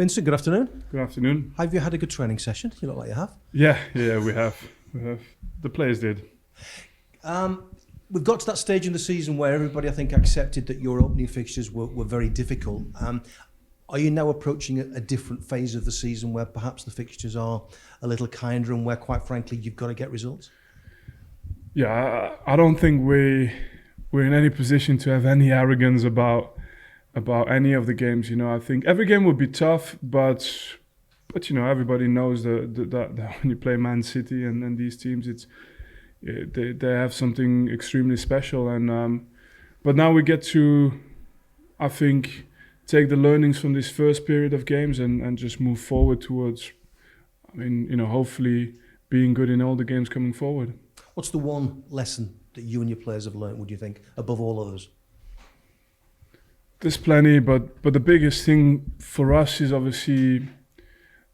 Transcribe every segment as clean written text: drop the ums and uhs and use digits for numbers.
Vincent, good afternoon. Good afternoon. Have you had a good training session? You look like you have. Yeah, we have. The players did. We've got to that stage in the season where everybody, I think, accepted that your opening fixtures were very difficult. Are you now approaching a different phase of the season where perhaps the fixtures are a little kinder and where, quite frankly, you've got to get results? Yeah, I don't think we're in any position to have any arrogance about any of the games. You know, I think every game would be tough, but you know, everybody knows that when you play Man City and these teams, they have something extremely special. And but now we get to, I think, take the learnings from this first period of games and just move forward towards, I mean, you know, hopefully being good in all the games coming forward. What's the one lesson that you and your players have learned, would you think, above all others? There's plenty, but the biggest thing for us is obviously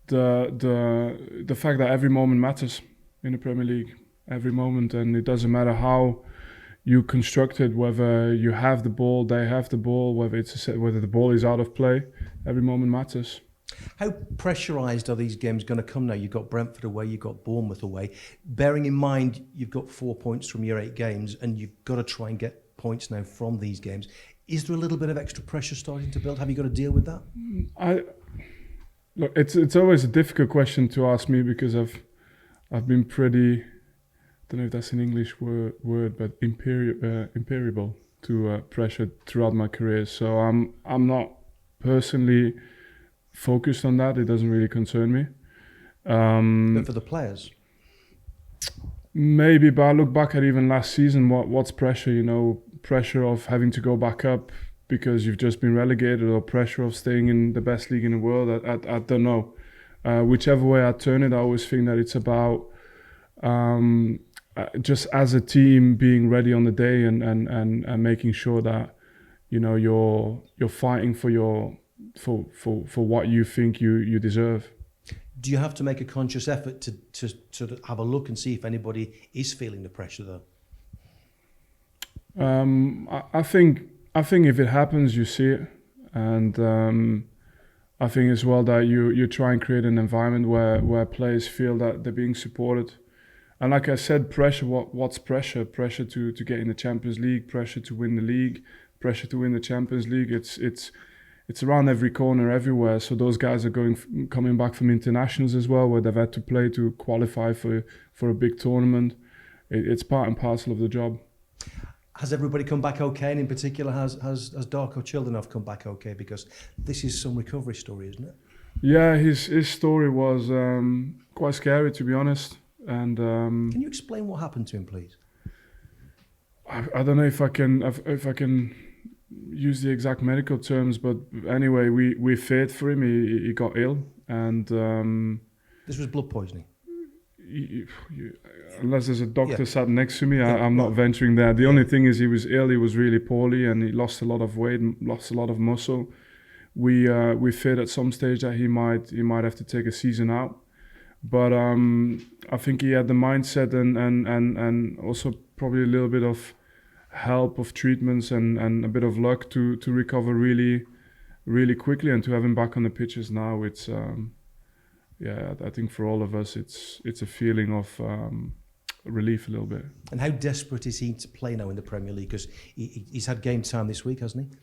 the fact that every moment matters in the Premier League. Every moment, and it doesn't matter how you construct it, whether you have the ball, they have the ball, whether the ball is out of play. Every moment matters. How pressurised are these games going to come now? You've got Brentford away, you've got Bournemouth away. Bearing in mind you've got 4 points from your 8 games and you've got to try and get points now from these games. Is there a little bit of extra pressure starting to build? Have you got to deal with that? Look, it's always a difficult question to ask me because I've been pretty, I don't know if that's an English word, but impermeable to pressure throughout my career. So I'm not personally focused on that. It doesn't really concern me. But for the players? Maybe, but I look back at even last season, what's pressure? You know, pressure of having to go back up because you've just been relegated, or pressure of staying in the best league in the world. I don't know. Whichever way I turn it, I always think that it's about just as a team being ready on the day and making sure that, you know, you're fighting for what you think you deserve. Do you have to make a conscious effort to sort of have a look and see if anybody is feeling the pressure though? I think if it happens, you see it, and I think as well that you try and create an environment where players feel that they're being supported. And like I said, pressure. What's pressure? Pressure to get in the Champions League. Pressure to win the league. Pressure to win the Champions League. It's around every corner, everywhere. So those guys are coming back from internationals as well, where they've had to play to qualify for a big tournament. It's part and parcel of the job. Has everybody come back okay? And in particular, has Darko Childenov come back okay? Because this is some recovery story, isn't it? Yeah, his story was quite scary, to be honest. And can you explain what happened to him, please? I don't know if I can use the exact medical terms, but anyway, we feared for him. He got ill, and this was blood poisoning. Unless there's a doctor sat next to me, I'm not venturing there. The only thing is he was ill. He was really poorly, and he lost a lot of weight, and lost a lot of muscle. We feared at some stage that he might have to take a season out. But I think he had the mindset and also probably a little bit of help of treatments and a bit of luck to recover really, really quickly, and to have him back on the pitches now. It's I think for all of us it's a feeling of relief a little bit. And how desperate is he to play now in the Premier League? Because he's had game time this week, hasn't he?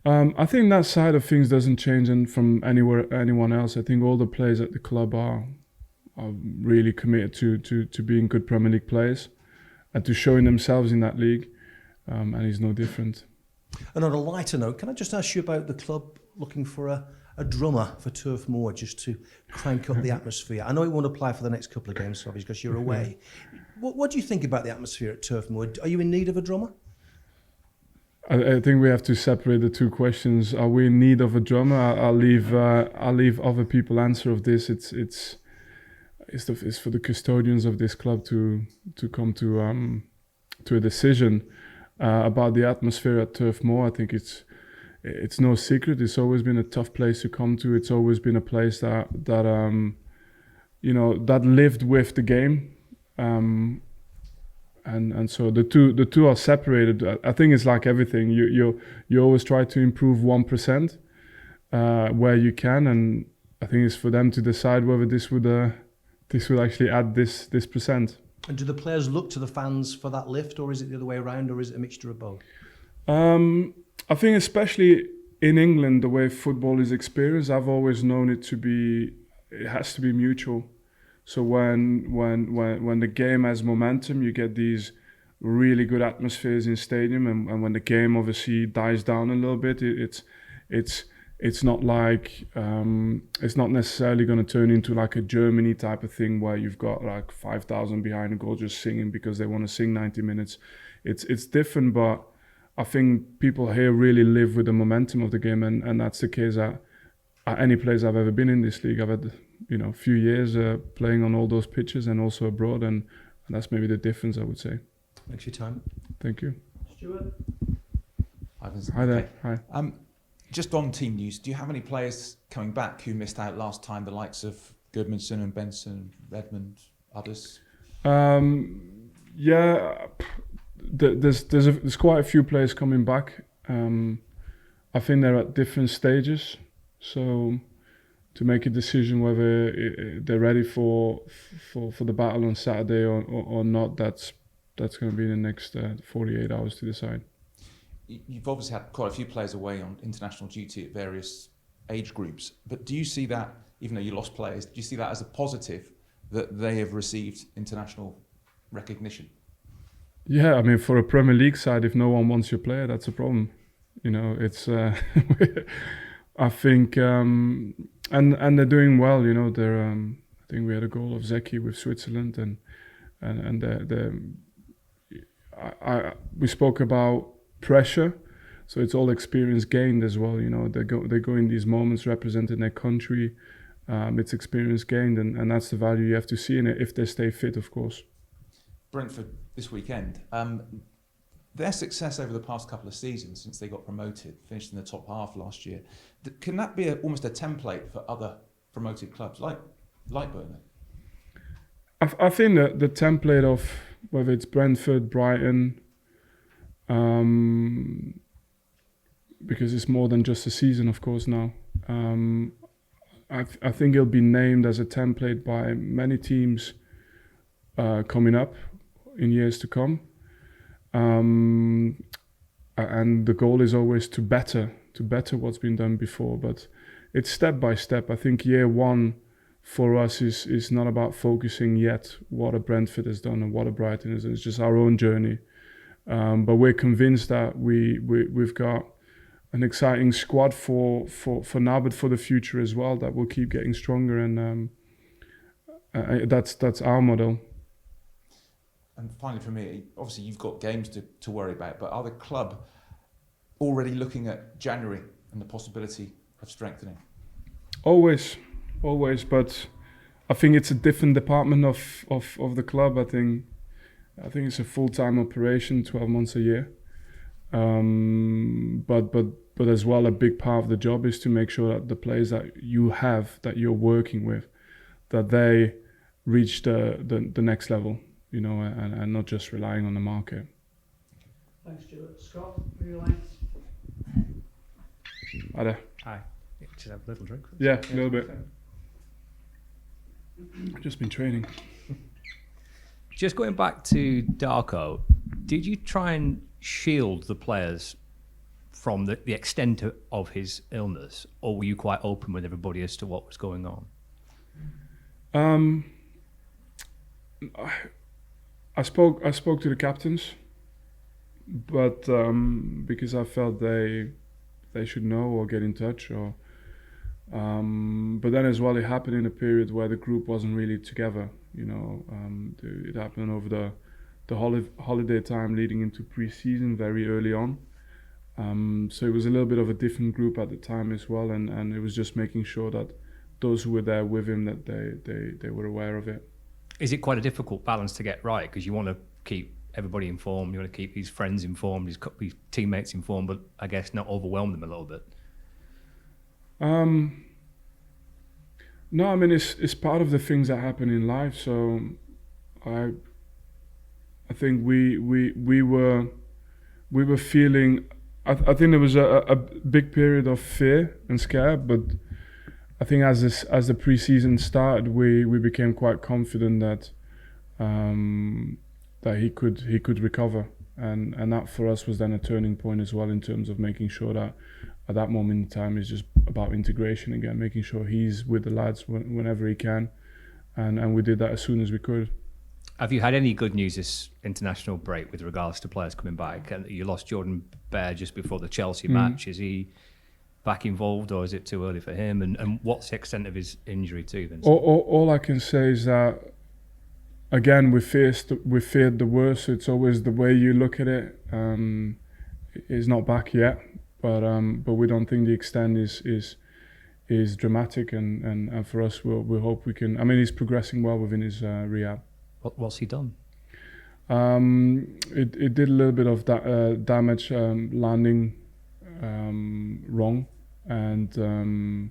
I think that side of things doesn't change from anyone else. I think all the players at the club are really committed to being good Premier League players and to showing themselves in that league, and he's no different. And on a lighter note, can I just ask you about the club looking for a drummer for Turf Moor just to crank up the atmosphere? I know it won't apply for the next couple of games, obviously, because you're away. What do you think about the atmosphere at Turf Moor? Are you in need of a drummer? I think we have to separate the two questions. Are we in need of a drummer? I'll leave other people answer of this. It's for the custodians of this club to come to a decision about the atmosphere at Turf Moor. I think it's no secret. It's always been a tough place to come to. It's always been a place that lived with the game. And so the two are separated. I think it's like everything. You always try to improve 1%, where you can, and I think it's for them to decide whether this would actually add this percent. And do the players look to the fans for that lift, or is it the other way around, or is it a mixture of both? I think especially in England, the way football is experienced, I've always known it has to be mutual. So when the game has momentum, you get these really good atmospheres in stadium, and when the game obviously dies down a little bit, it's not like it's not necessarily going to turn into like a Germany type of thing where you've got like 5,000 behind a goal just singing because they want to sing 90 minutes. It's different, but I think people here really live with the momentum of the game, and that's the case at any place I've ever been in this league. I've had a few years playing on all those pitches and also abroad, and that's maybe the difference, I would say. Thanks for your time. Thank you. Stuart? Hi there. Hi. Just on team news, do you have any players coming back who missed out last time, the likes of Goodmanson and Benson, Redmond, others? Yeah, there's quite a few players coming back. I think they're at different stages, so to make a decision whether they're ready for the battle on Saturday or not, that's going to be in the next 48 hours to decide. You've obviously had quite a few players away on international duty at various age groups, but do you see that, even though you lost players, do you see that as a positive that they have received international recognition? Yeah, I mean, for a Premier League side, if no one wants your player, that's a problem. It's I think and they're doing well. They're I think we had a goal of Zeki with Switzerland, and we spoke about pressure, so it's all experience gained as well. They go in these moments representing their country. It's experience gained, and that's the value you have to see in it if they stay fit, of course. Brentford this weekend. Their success over the past couple of seasons since they got promoted, finished in the top half last year, can that be almost a template for other promoted clubs like Burnley? I think that the template of whether it's Brentford, Brighton, because it's more than just a season, of course, now. I think it'll be named as a template by many teams coming up in years to come. And the goal is always to better what's been done before, but it's step by step. I think year one for us is not about focusing yet what a Brentford has done and what a Brighton has done. It's just our own journey. But we're convinced that we've got an exciting squad for now, but for the future as well, that will keep getting stronger, and that's our model. And finally for me, obviously you've got games to worry about, but are the club already looking at January and the possibility of strengthening? Always, but I think it's a different department of the club. I think it's a full-time operation, 12 months a year. But as well, a big part of the job is to make sure that the players that you're working with, that they reach the next level, and not just relying on the market. Thanks, Stuart. Scott, your line. Hi there. Hi. Just have a little drink. Yeah, a little bit. I've just been training. Just going back to Darko, did you try and shield the players from the extent of his illness, or were you quite open with everybody as to what was going on? I spoke to the captains, but because I felt they should know or get in touch, or but then as well, it happened in a period where the group wasn't really together. It happened over the holiday time leading into pre-season very early on. So it was a little bit of a different group at the time as well, and it was just making sure that those who were there with him, that they were aware of it. Is it quite a difficult balance to get right? Because you want to keep everybody informed, you want to keep his friends informed, his teammates informed, but I guess not overwhelm them a little bit. No, I mean it's part of the things that happen in life. So I think we were feeling I think there was a big period of fear and scare, but I think as the preseason started, we became quite confident that he could recover, and that for us was then a turning point as well in terms of making sure that at that moment in time it's just about integration again, making sure he's with the lads whenever he can, and we did that as soon as we could. Have you had any good news this international break with regards to players coming back? And you lost Jordan Bear just before the Chelsea match. Is he back involved, or is it too early for him? And what's the extent of his injury too, Vincent? All I can say is that, again, we feared the worst. It's always the way you look at it. He's not back yet, but we don't think the extent is dramatic, and for us, we hope we can. I mean, he's progressing well within his rehab. What's he done? It did a little bit of damage, landing wrong, and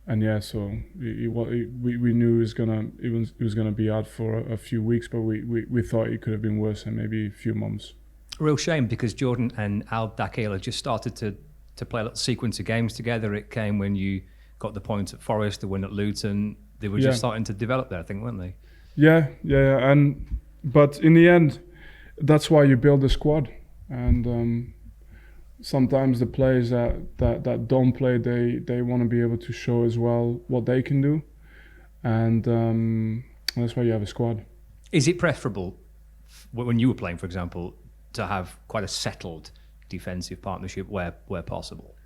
yeah, so we knew he was gonna be out for a few weeks, but we thought it could have been worse, and maybe a few months. A real shame, because Jordan and Al Dakhil just started to play a little sequence of games together. It came when you got the point at Forest, the win at Luton. They were just starting to develop there, I think, weren't they? Yeah, but in the end, that's why you build a squad, and sometimes the players that don't play, they want to be able to show as well what they can do, and that's why you have a squad. Is it preferable, when you were playing, for example, to have quite a settled defensive partnership where possible?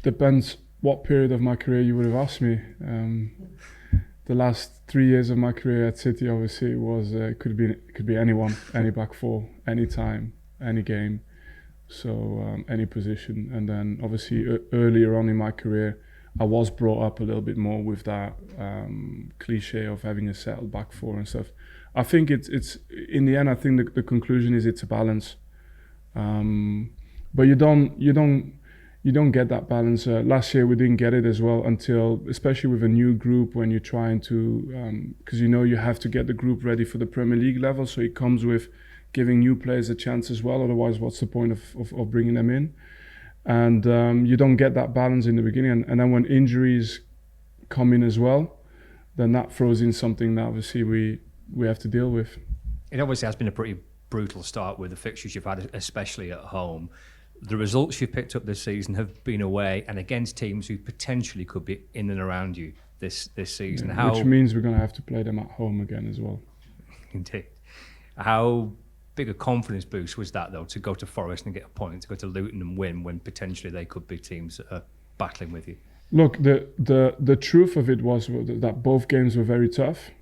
Depends what period of my career you would have asked me. The last 3 years of my career at City, obviously, it could be anyone, any back four, any time, any game, so any position. And then obviously earlier on in my career, I was brought up a little bit more with that cliche of having a settled back four and stuff. I think it's in the end, I think the conclusion is it's a balance, but you don't get that balance. Last year we didn't get it as well until, especially with a new group, when you're trying to, because you have to get the group ready for the Premier League level. So it comes with giving new players a chance as well. Otherwise, what's the point of bringing them in? And you don't get that balance in the beginning. And then when injuries come in as well, then that throws in something that obviously we have to deal with. It obviously has been a pretty brutal start with the fixtures you've had, especially at home. The results you've picked up this season have been away and against teams who potentially could be in and around you this season. Yeah, which means we're going to have to play them at home again as well. Indeed. How big a confidence boost was that, though, to go to Forest and get a point, to go to Luton and win when potentially they could be teams that are battling with you? Look, the truth of it was that both games were very tough.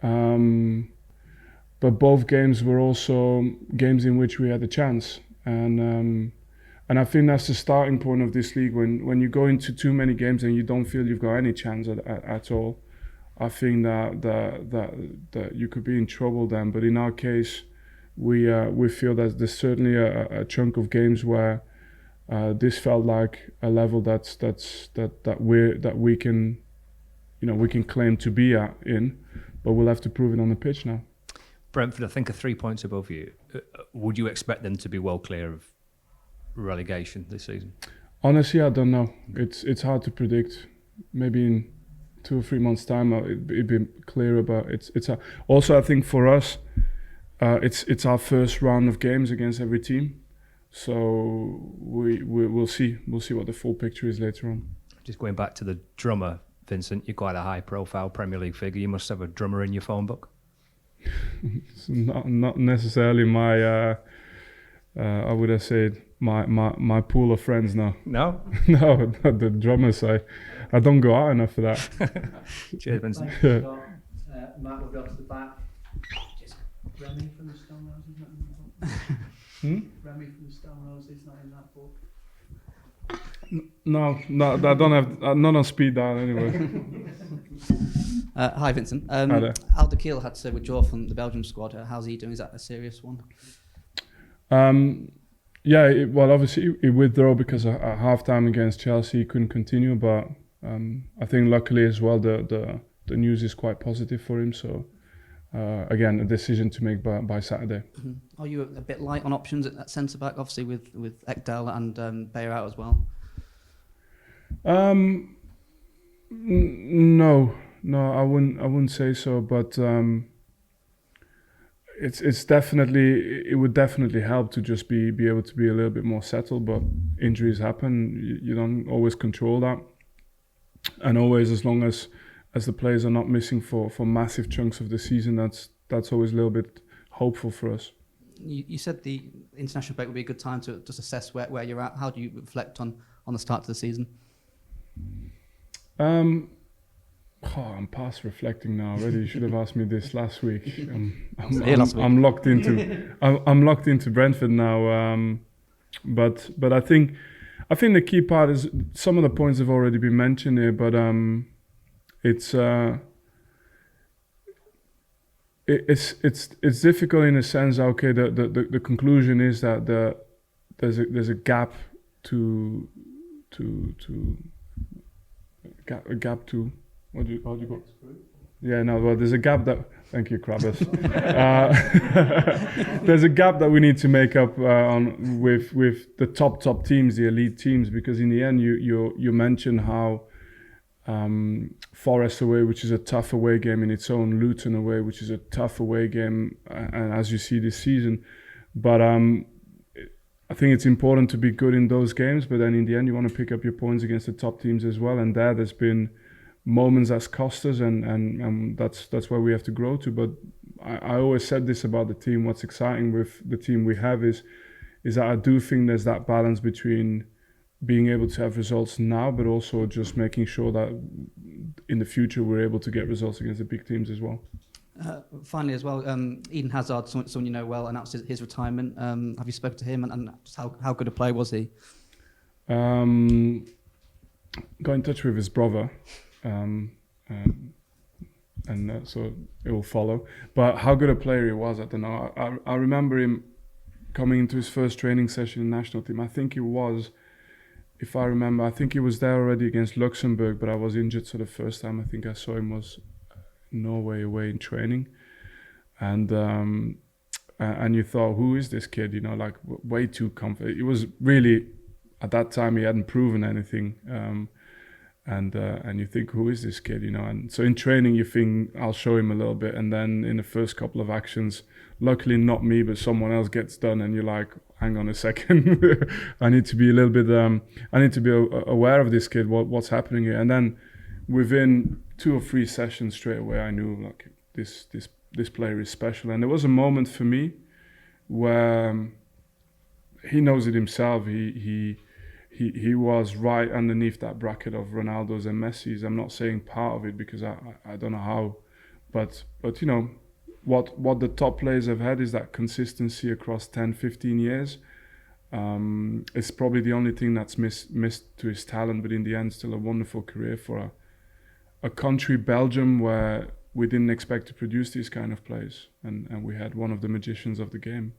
But both games were also games in which we had a chance. And I think that's the starting point of this league. When you go into too many games and you don't feel you've got any chance at all, I think that you could be in trouble then. But in our case, we feel that there's certainly a chunk of games where this felt like a level that we can, we can claim to be in, but we'll have to prove it on the pitch now. Brentford, I think, are 3 points above you. Would you expect them to be well clear of relegation this season? Honestly, I don't know. It's hard to predict. Maybe in 2 or 3 months' time, it'd be clearer. But also, I think for us, it's our first round of games against every team. So we'll see. We'll see what the full picture is later on. Just going back to the drummer, Vincent, you're quite a high-profile Premier League figure. You must have a drummer in your phone book. It's not necessarily my. I would have said my pool of friends now. No? No, not the drummers. I don't go out enough for that. Cheers, Vincent. Thank you, Scott. Matt will go to the back. Just Remy from the Stone Roses, not in that book. Remy from the Stone Roses, not in that book. No, I don't have. Not on speed dial anyway. Hi, Vincent. Hi there. Al Dakhil had to withdraw from the Belgium squad. How's he doing? Is that a serious one? Well, obviously he withdrew because at half-time against Chelsea he couldn't continue, but I think luckily as well the news is quite positive for him, so again, a decision to make by Saturday. Mhm. Are you a bit light on options at centre back? Obviously, with Ekdal and Bayer out as well. No, I wouldn't say so. But it's definitely, it would definitely help to just be able to be a little bit more settled. But injuries happen. You don't always control that, and always, as long as the players are not missing for massive chunks of the season, that's always a little bit hopeful for us. You said the international break would be a good time to just assess where you're at. How do you reflect on the start to the season? I'm past reflecting now already. You should have asked me this last week. Last week. I'm locked into I'm locked into Brentford now. But I think the key part is some of the points have already been mentioned here. But it's difficult in a sense. Okay, the conclusion is that there's a gap to how do you go? Yeah, no, well, there's a gap that. Thank you, Krabbers. There's a gap that we need to make up with the top teams, the elite teams, because in the end, you mentioned how Forest away, which is a tough away game in its own, Luton away, which is a tough away game, and as you see this season, but I think it's important to be good in those games, but then in the end, you want to pick up your points against the top teams as well, and there's been moments that's cost us, and that's where we have to grow to. But I always said this about the team. What's exciting with the team we have is that I do think there's that balance between being able to have results now, but also just making sure that in the future we're able to get results against the big teams as well. Finally, as well, Eden Hazard, someone you know well, announced his retirement. Have you spoken to him, and just how good a player was he? Got in touch with his brother, so it will follow. But how good a player he was, I don't know. I remember him coming into his first training session in the national team. I think he was, if I remember, I think he was there already against Luxembourg, but I was injured, so the first time I think I saw him was Norway away in training, and you thought, who is this kid? You know, like way too confident. It was really, at that time he hadn't proven anything, and you think, who is this kid? You know, and so in training you think, I'll show him a little bit, and then in the first couple of actions, luckily not me but someone else gets done, and you're like, hang on a second, I need to be a little bit, I need to be aware of this kid, what's happening here, and then within 2 or 3 sessions straight away, I knew like this player is special. And there was a moment for me where he knows it himself. He was right underneath that bracket of Ronaldo's and Messi's. I'm not saying part of it because I don't know how, but you know what the top players have had is that consistency across 10, 15 years. It's probably the only thing that's missed to his talent, but in the end, still a wonderful career for a country, Belgium, where we didn't expect to produce these kind of players, and we had one of the magicians of the game.